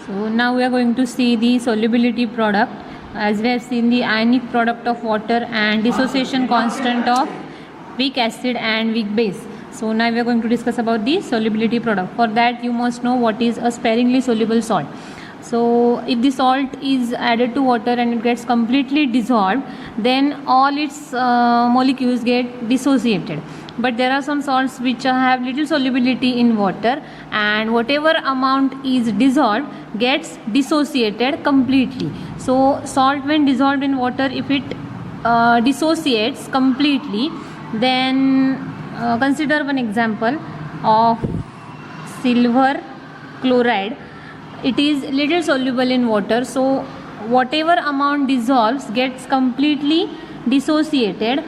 So now we are going to see the solubility product. As we have seen the ionic product of water and dissociation constant of weak acid and weak base. So now we are going to discuss about the solubility product. For that you must know what is a sparingly soluble salt. So if the salt is added to water and it gets completely dissolved, then all its molecules get dissociated. But there are some salts which have little solubility in water, and whatever amount is dissolved gets dissociated completely. So salt, when dissolved in water, if it dissociates completely, then consider one example of silver chloride. It is little soluble in water, so whatever amount dissolves gets completely dissociated.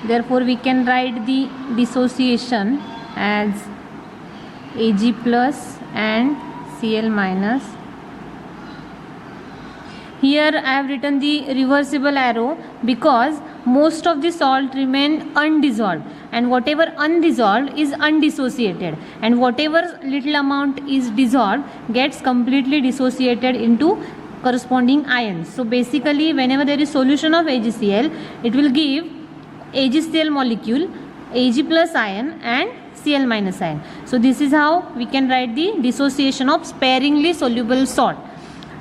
Therefore we can write the dissociation as Ag plus and Cl minus. Here I have written the reversible arrow because most of the salt remain undissolved, and whatever undissolved is undissociated, and whatever little amount is dissolved gets completely dissociated into corresponding ions. So basically whenever there is solution of AgCl, it will give AgCl molecule, Ag plus ion and Cl minus ion. So this is how we can write the dissociation of sparingly soluble salt.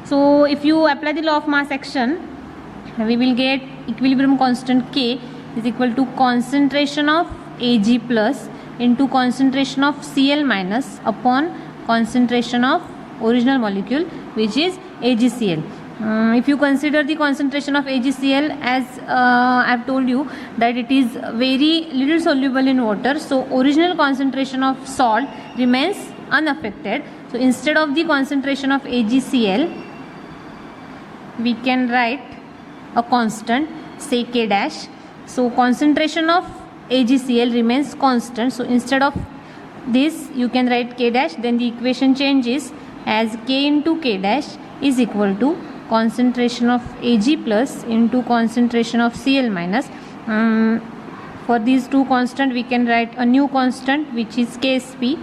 So if you apply the law of mass action, we will get equilibrium constant K is equal to concentration of Ag plus into concentration of Cl minus upon concentration of original molecule, which is AgCl. If you consider the concentration of AgCl, as I have told you that it is very little soluble in water, so original concentration of salt remains unaffected. So instead of the concentration of AgCl, we can write a constant, say K dash. So concentration of AgCl remains constant, so instead of this you can write K dash. Then the equation changes as K into K dash is equal to concentration of Ag plus into concentration of Cl minus. For these two constant we can write a new constant, which is Ksp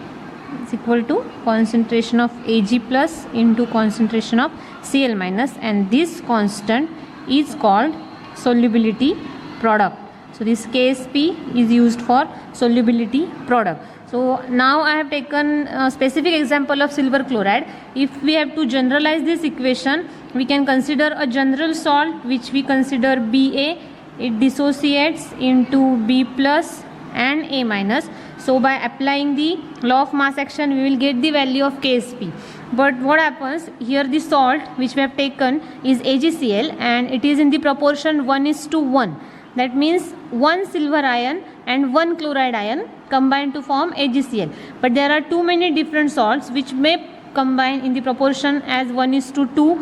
is equal to concentration of Ag plus into concentration of Cl minus, and this constant is called solubility product. So this Ksp is used for solubility product. So now I have taken a specific example of silver chloride. If we have to generalize this equation, we can consider a general salt which we consider Ba. It dissociates into B plus and A minus. So by applying the law of mass action, we will get the value of Ksp. But what happens here, the salt which we have taken is AgCl, and it is in the proportion 1:1. That means one silver ion and one chloride ion combine to form AgCl. But there are too many different salts which may combine in the proportion as 1:2.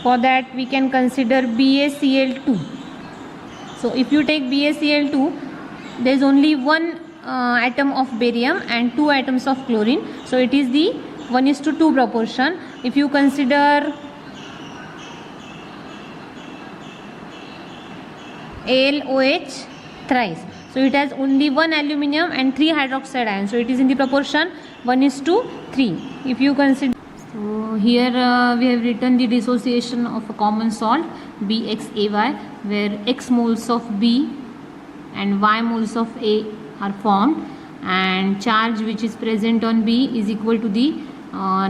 For that we can consider BaCl2. So if you take BaCl2, there is only one atom of barium and two atoms of chlorine. So it is the 1:2 proportion. If you consider AlOH thrice, so it has only one aluminium and three hydroxide ions, so it is in the proportion 1:3. If you consider, so here we have written the dissociation of a common salt BXAY, where X moles of B and Y moles of A are formed, and charge which is present on B is equal to the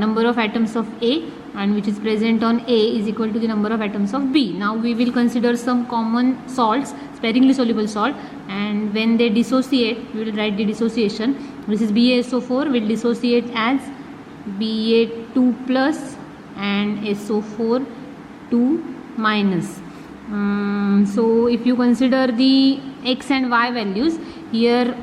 number of atoms of A, and which is present on A is equal to the number of atoms of B. Now we will consider some common salts, sparingly soluble salt, and when they dissociate, we will write the dissociation. This is BaSO4 will dissociate as Ba2 plus and SO4 2 minus. So if you consider the X and Y values, here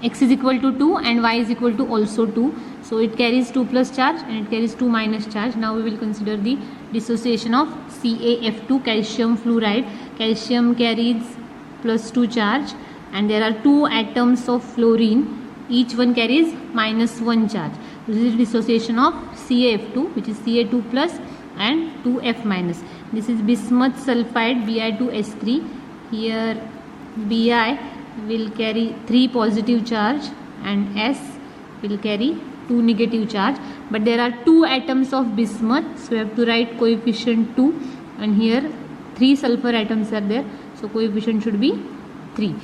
X is equal to 2 and Y is equal to also 2. So it carries 2 plus charge and it carries 2 minus charge. Now we will consider the dissociation of CaF2, calcium fluoride. Calcium carries plus 2 charge, and there are 2 atoms of fluorine. Each one carries minus 1 charge. This is dissociation of CaF2, which is Ca2 plus and 2F minus. This is bismuth sulfide Bi2S3. Here Bi will carry 3 positive charge and S will carry 2 negative charge. but there are 2 atoms of bismuth, so we have to write coefficient 2, and here 3 sulfur atoms are there, so coefficient should be 3.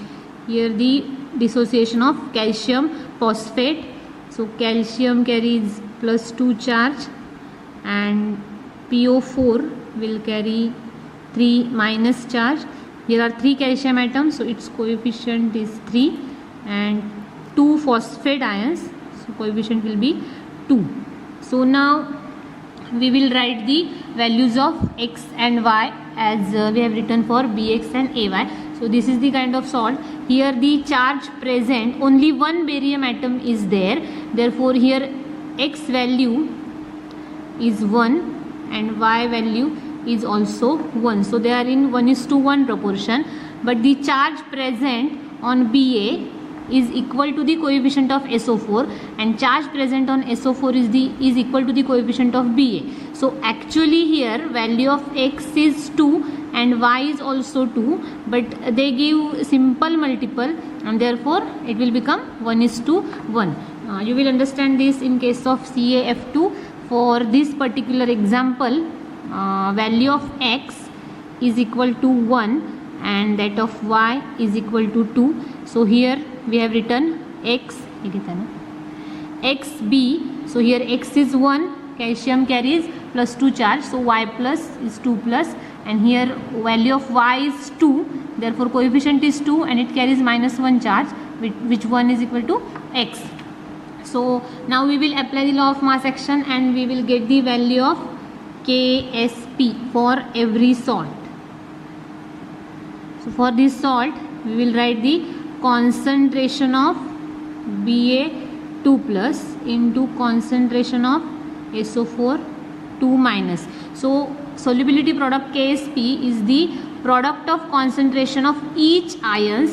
Here the dissociation of calcium phosphate, so calcium carries +2 charge and PO4 will carry 3 minus charge. Here are 3 calcium atoms, so its coefficient is 3, and 2 phosphate ions, so coefficient will be 2. So now we will write the values of x and y as we have written for Bx and Ay. So this is the kind of salt. Here the charge present, only one barium atom is there, therefore here x value is 1 and y value is also 1. So they are in 1:1 proportion, but the charge present on Ba is equal to the coefficient of SO4, and charge present on SO4 is equal to the coefficient of Ba. So actually here value of x is 2 and y is also 2, but they give simple multiple and therefore it will become 1:1. You will understand this in case of CaF2. For this particular example, value of x is equal to 1 and that of y is equal to 2. So here we have written xb. So here x is 1, calcium carries +2 charge, so y plus is 2 plus, and here value of y is 2, therefore coefficient is 2 and it carries -1 charge, which 1 is equal to x. So now we will apply the law of mass action and we will get the value of Ksp for every salt. So for this salt we will write the concentration of Ba2 plus into concentration of SO4 2 minus. So solubility product Ksp is the product of concentration of each ions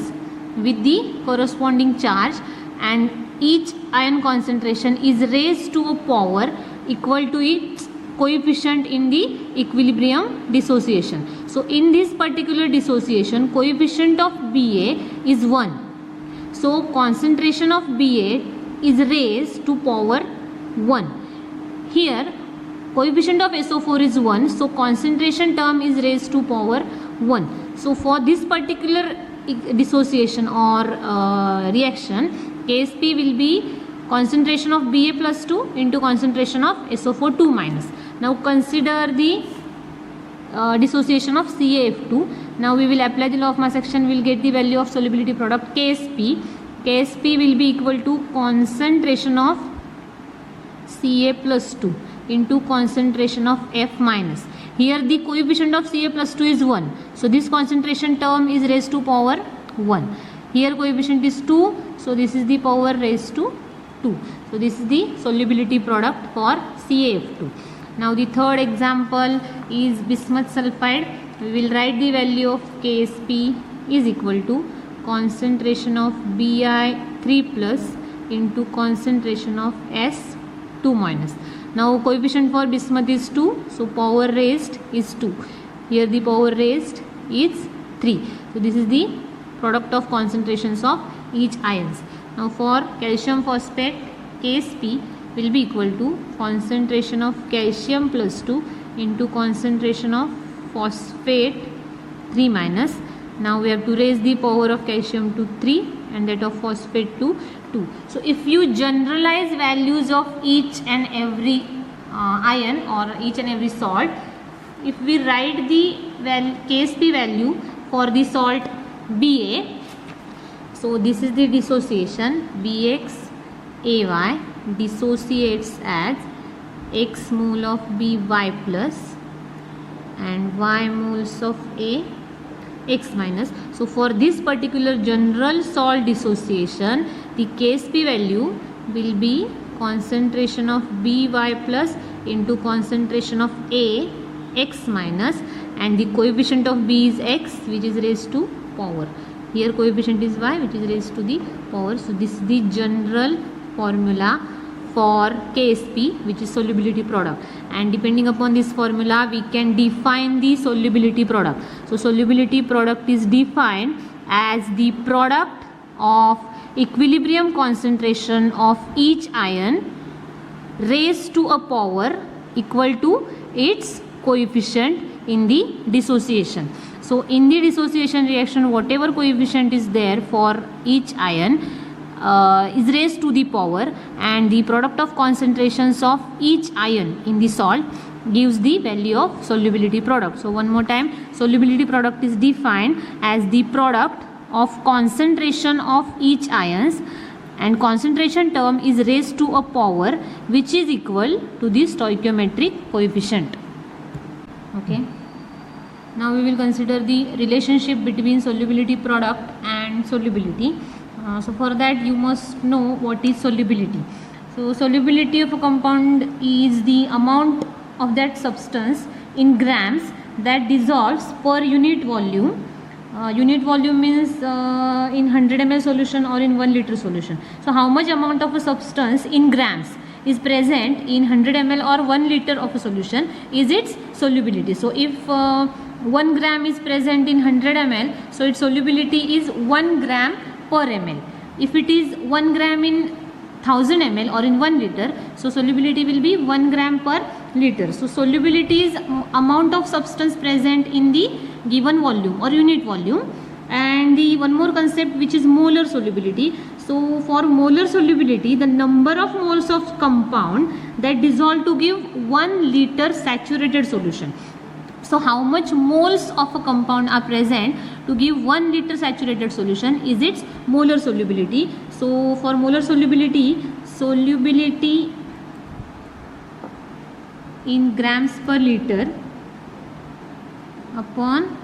with the corresponding charge, and each ion concentration is raised to a power equal to its coefficient in the equilibrium dissociation. So in this particular dissociation, coefficient of Ba is 1. So concentration of Ba is raised to power 1. Here coefficient of SO4 is 1, so concentration term is raised to power 1. So for this particular dissociation or reaction, Ksp will be concentration of Ba plus 2 into concentration of SO4 2 minus. Now consider the dissociation of CaF2. Now we will apply the law of mass action. We will get the value of solubility product Ksp. Ksp will be equal to concentration of Ca plus 2 into concentration of F minus. Here the coefficient of Ca plus 2 is 1. So this concentration term is raised to power 1. Here coefficient is 2. So this is the power raised to 2. So this is the solubility product for CaF2. Now the third example is bismuth sulfide. We will write the value of Ksp is equal to concentration of Bi3 plus into concentration of S2 minus. Now coefficient for bismuth is 2, so power raised is 2. Here the power raised is 3. So this is the product of concentrations of each ions. Now for calcium phosphate, Ksp will be equal to concentration of calcium plus 2 into concentration of phosphate 3 minus. Now we have to raise the power of calcium to 3 and that of phosphate to 2. So if you generalize values of each and every ion or each and every salt, if we write the Ksp value for the salt Ba, so this is the dissociation. Bx Ay dissociates as x mole of By plus and y moles of A x minus. So for this particular general salt dissociation, the Ksp value will be concentration of By plus into concentration of A x minus, and the coefficient of B is x, which is raised to power. Here coefficient is y, which is raised to the power. So this is the general formula for Ksp, which is solubility product, and depending upon this formula we can define the solubility product. So solubility product is defined as the product of equilibrium concentration of each ion raised to a power equal to its coefficient in the dissociation. So in the dissociation reaction, whatever coefficient is there for each ion is raised to the power, and the product of concentrations of each ion in the salt gives the value of solubility product. So one more time, solubility product is defined as the product of concentration of each ions, and concentration term is raised to a power which is equal to the stoichiometric coefficient. Okay. Now we will consider the relationship between solubility product and solubility. So for that you must know what is solubility. So solubility of a compound is the amount of that substance in grams that dissolves per unit volume. Unit volume means in 100 ml solution or in 1 liter solution. So how much amount of a substance in grams is present in 100 ml or 1 liter of a solution is its solubility. So if 1 gram is present in 100 ml, so its solubility is 1 gram per ml. If it is 1 gram in 1000 ml or in 1 liter, so solubility will be 1 gram per liter. So solubility is amount of substance present in the given volume or unit volume. And the one more concept which is molar solubility. So for molar solubility, the number of moles of compound that dissolve to give 1 liter saturated solution. So how much moles of a compound are present to give 1 liter saturated solution is its molar solubility. So for molar solubility, solubility in grams per liter upon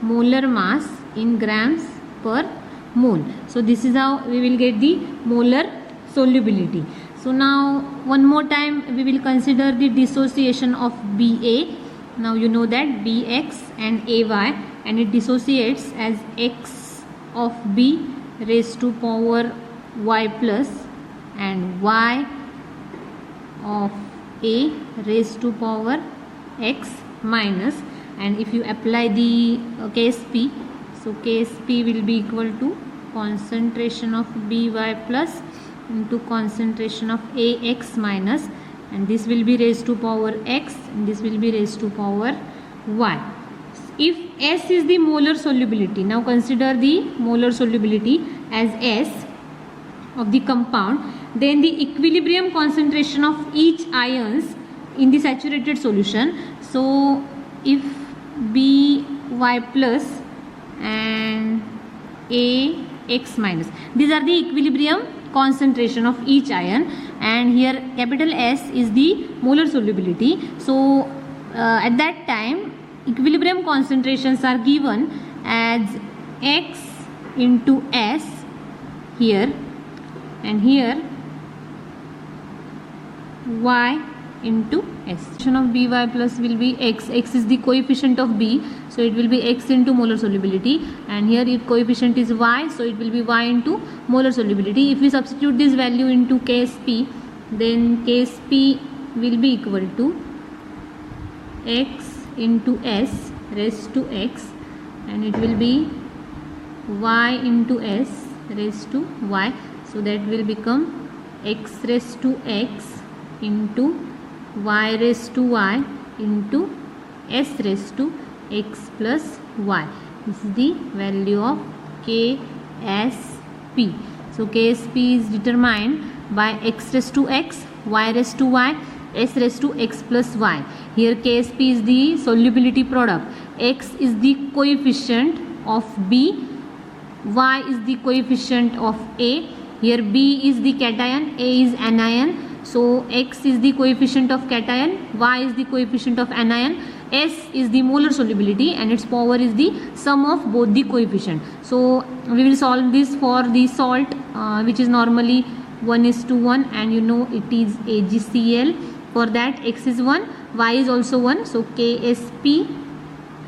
molar mass in grams per mole. So this is how we will get the molar solubility. So now one more time we will consider the dissociation of Ba. Now you know that Bx and Ay, and it dissociates as x of B raised to power y plus and y of A raised to power x minus. And if you apply the Ksp, so Ksp will be equal to concentration of By plus into concentration of Ax minus, and this will be raised to power x and this will be raised to power y. If S is the molar solubility, now consider the molar solubility as S of the compound, then the equilibrium concentration of each ions in the saturated solution. So if By plus and Ax minus, these are the equilibrium concentration of each ion, and here capital S is the molar solubility. So at that time equilibrium concentrations are given as X into S here, and here Y into S. Of By plus will be X. X is the coefficient of B, so it will be X into molar solubility, and here its coefficient is Y, so it will be Y into molar solubility. If we substitute this value into Ksp, then Ksp will be equal to X into S raised to X, and it will be Y into S raised to Y, so that will become X raised to X into Y raised to Y into S raised to X plus Y. This is the value of Ksp. So Ksp is determined by X raised to X, Y raised to Y, S raised to X plus Y. Here Ksp is the solubility product, X is the coefficient of B, Y is the coefficient of A. Here B is the cation, A is anion. So X is the coefficient of cation, Y is the coefficient of anion, S is the molar solubility, and its power is the sum of both the coefficient. So we will solve this for the salt which is normally 1:1, and you know it is AgCl. For that X is 1, Y is also 1, so Ksp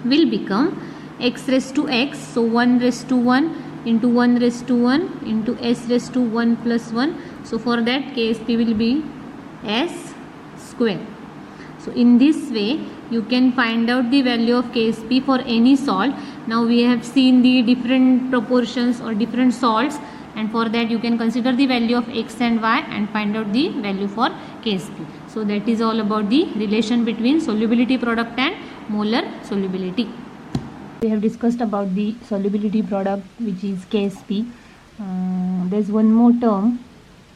will become X raised to X, so 1 raised to 1 into 1 raised to 1 into S raised to 1 plus 1. So for that Ksp will be S square. So in this way you can find out the value of Ksp for any salt. Now we have seen the different proportions or different salts and for that you can consider the value of x and y and find out the value for Ksp. So that is all about the relation between solubility product and molar solubility. We have discussed about the solubility product, which is Ksp. There's one more term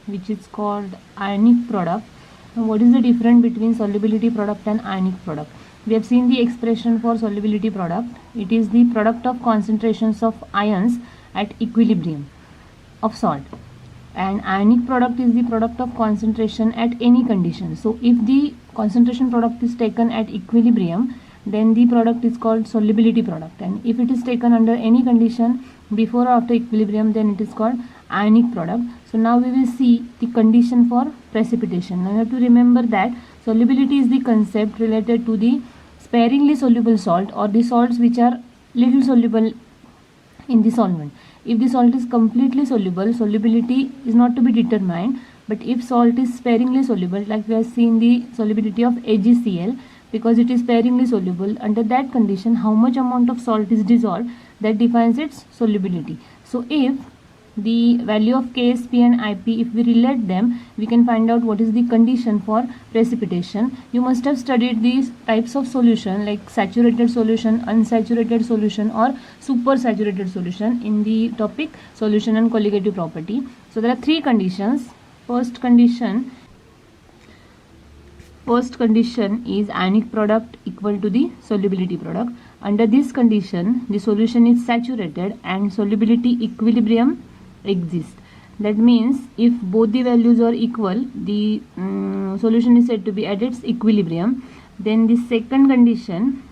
which is called ionic product. Now, what is the difference between solubility product and ionic product? We have seen the expression for solubility product. It is the product of concentrations of ions at equilibrium of salt, and ionic product is the product of concentration at any condition. So if the concentration product is taken at equilibrium, then the product is called solubility product, and if it is taken under any condition before or after equilibrium, then it is called ionic product. So now we will see the condition for precipitation. Now you have to remember that solubility is the concept related to the sparingly soluble salt or the salts which are little soluble in the solvent. If the salt is completely soluble, solubility is not to be determined, but if salt is sparingly soluble, like we have seen the solubility of AgCl, because it is sparingly soluble, under that condition how much amount of salt is dissolved, that defines its solubility. So if the value of Ksp and Ip, if we relate them, we can find out what is the condition for precipitation. You must have studied these types of solution like saturated solution, unsaturated solution or supersaturated solution in the topic solution and colligative property. So there are three conditions. First condition is ionic product equal to the solubility product. Under this condition, the solution is saturated and solubility equilibrium exists. That means if both the values are equal, the solution is said to be at its equilibrium. Then the second condition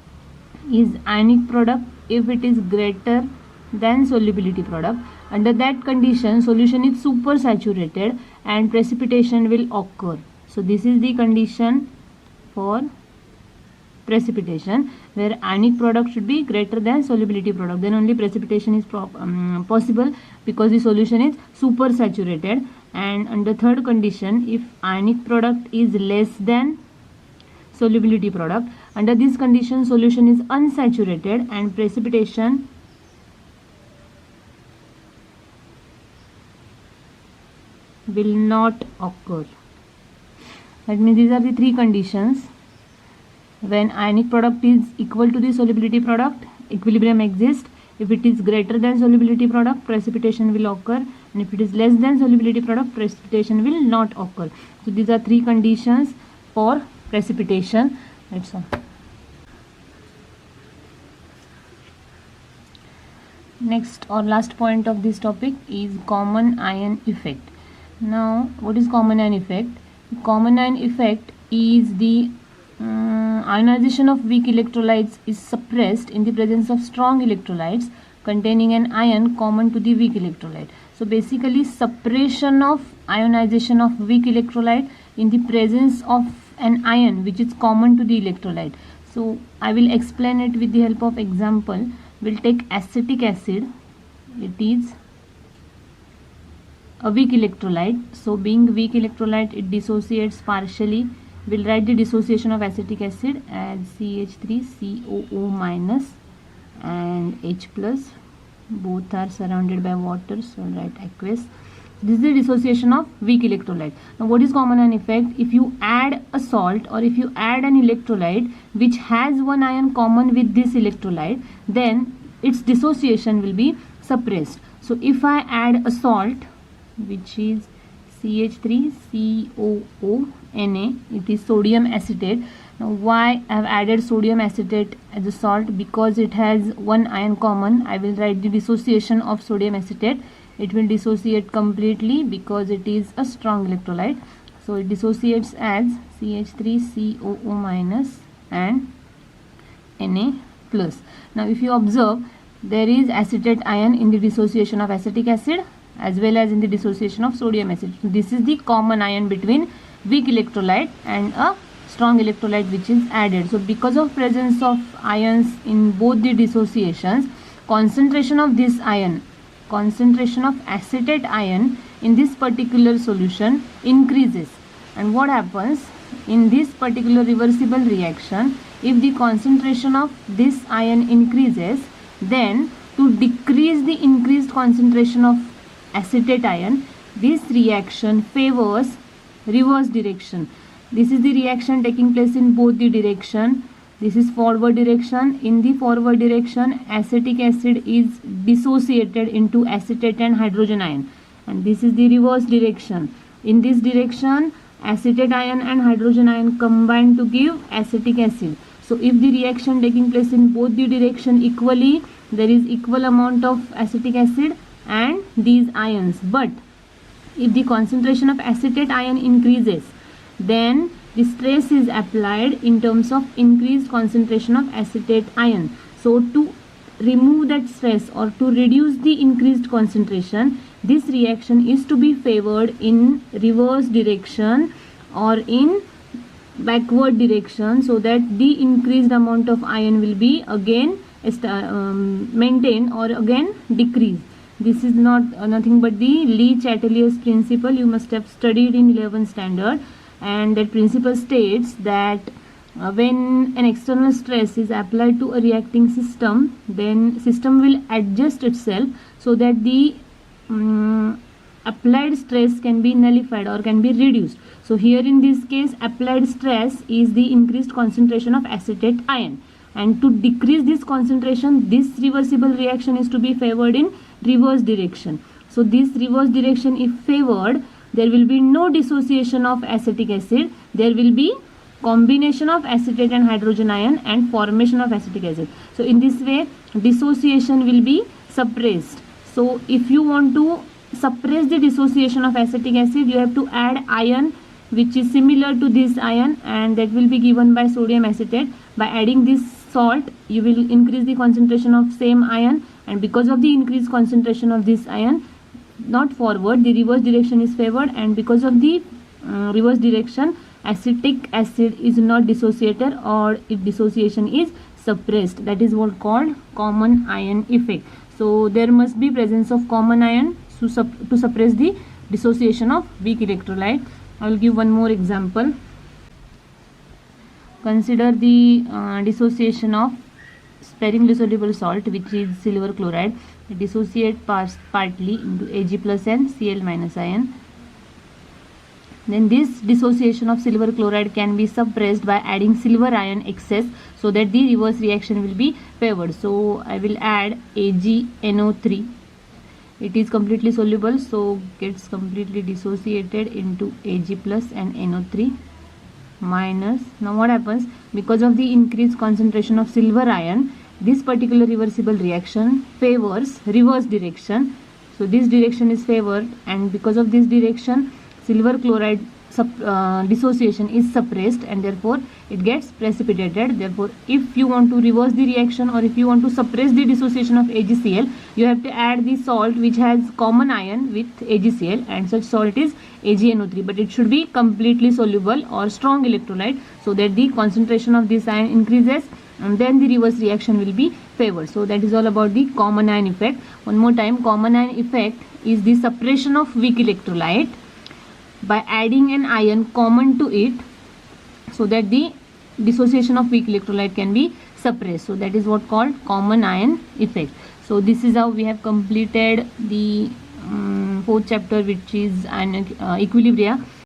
is ionic product if it is greater than solubility product. Under that condition, solution is supersaturated and precipitation will occur. So this is the condition for precipitation, where ionic product should be greater than solubility product. Then only precipitation is possible, because the solution is supersaturated. And under third condition, if ionic product is less than solubility product, under this condition solution is unsaturated and precipitation will not occur. That means these are the three conditions. When ionic product is equal to the solubility product, equilibrium exists. If it is greater than solubility product, precipitation will occur, and if it is less than solubility product, precipitation will not occur. So these are three conditions for precipitation. That's all. Next or last point of this topic is common ion effect. Now, what is common ion effect? Common ion effect is the ionization of weak electrolytes is suppressed in the presence of strong electrolytes containing an ion common to the weak electrolyte. So basically, suppression of ionization of weak electrolyte in the presence of an ion which is common to the electrolyte. So I will explain it with the help of example. We'll take acetic acid. It is a weak electrolyte. So being weak electrolyte, it dissociates partially. We'll write the dissociation of acetic acid as CH3COO minus and H plus. Both are surrounded by water, so I'll write aqueous. This is the dissociation of weak electrolyte. Now what is common ion effect? If you add a salt or if you add an electrolyte which has one ion common with this electrolyte, then its dissociation will be suppressed. So if I add a salt which is CH3COO Na, it is sodium acetate. Now why I have added sodium acetate as a salt? Because it has one ion common. I will write the dissociation of sodium acetate. It will dissociate completely because it is a strong electrolyte. So it dissociates as CH3COO minus and Na plus. Now if you observe, there is acetate ion in the dissociation of acetic acid as well as in the dissociation of sodium acid. So this is the common ion between weak electrolyte and a strong electrolyte which is added. So because of presence of ions in both the dissociations, concentration of this ion, concentration of acetate ion in this particular solution increases. And what happens in this particular reversible reaction, if the concentration of this ion increases, then to decrease the increased concentration of acetate ion, this reaction favors reverse direction. This is the reaction taking place in both the direction. This is forward direction. In the forward direction, acetic acid is dissociated into acetate and hydrogen ion, and this is the reverse direction. In this direction, acetate ion and hydrogen ion combine to give acetic acid. So if the reaction taking place in both the direction equally, there is equal amount of acetic acid and these ions. But if the concentration of acetate ion increases, then the stress is applied in terms of increased concentration of acetate ion. So to remove that stress or to reduce the increased concentration, this reaction is to be favored in reverse direction or in backward direction, so that the increased amount of ion will be again maintained or again decreased. This is nothing but the Le-Chatelier's principle. You must have studied in 11th standard, and that principle states that when an external stress is applied to a reacting system, then system will adjust itself so that the applied stress can be nullified or can be reduced. So here in this case, applied stress is the increased concentration of acetate ion, and to decrease this concentration, this reversible reaction is to be favored in reverse direction. So this reverse direction, if favored, there will be no dissociation of acetic acid. There will be combination of acetate and hydrogen ion and formation of acetic acid. So in this way, dissociation will be suppressed. So if you want to suppress the dissociation of acetic acid, you have to add ion which is similar to this ion, and that will be given by sodium acetate. By adding this salt, you will increase the concentration of same ion, and because of the increased concentration of this ion, not forward, the reverse direction is favored, and because of the reverse direction, acetic acid is not dissociated or its dissociation is suppressed. That is what called common ion effect. So there must be presence of common ion to suppress the dissociation of weak electrolyte. I will give one more example. Consider the dissociation of sparingly soluble salt, which is silver chloride. It dissociates partly into Ag plus and Cl minus ion. Then this dissociation of silver chloride can be suppressed by adding silver ion excess, so that the reverse reaction will be favored. So I will add AgNO3. It is completely soluble, so gets completely dissociated into Ag plus and NO3 minus. Now what happens? Because of the increased concentration of silver ion, this particular reversible reaction favors reverse direction. So this direction is favored, and because of this direction, silver chloride dissociation is suppressed, and therefore it gets precipitated. Therefore, if you want to reverse the reaction or if you want to suppress the dissociation of AgCl, you have to add the salt which has common ion with AgCl, and such salt is AgNO3, but it should be completely soluble or strong electrolyte, so that the concentration of this ion increases, and then the reverse reaction will be favored. So that is all about the common ion effect. One more time, common ion effect is the suppression of weak electrolyte by adding an ion common to it, so that the dissociation of weak electrolyte can be suppressed. So that is what called common ion effect. So this is how we have completed the fourth chapter, which is equilibria.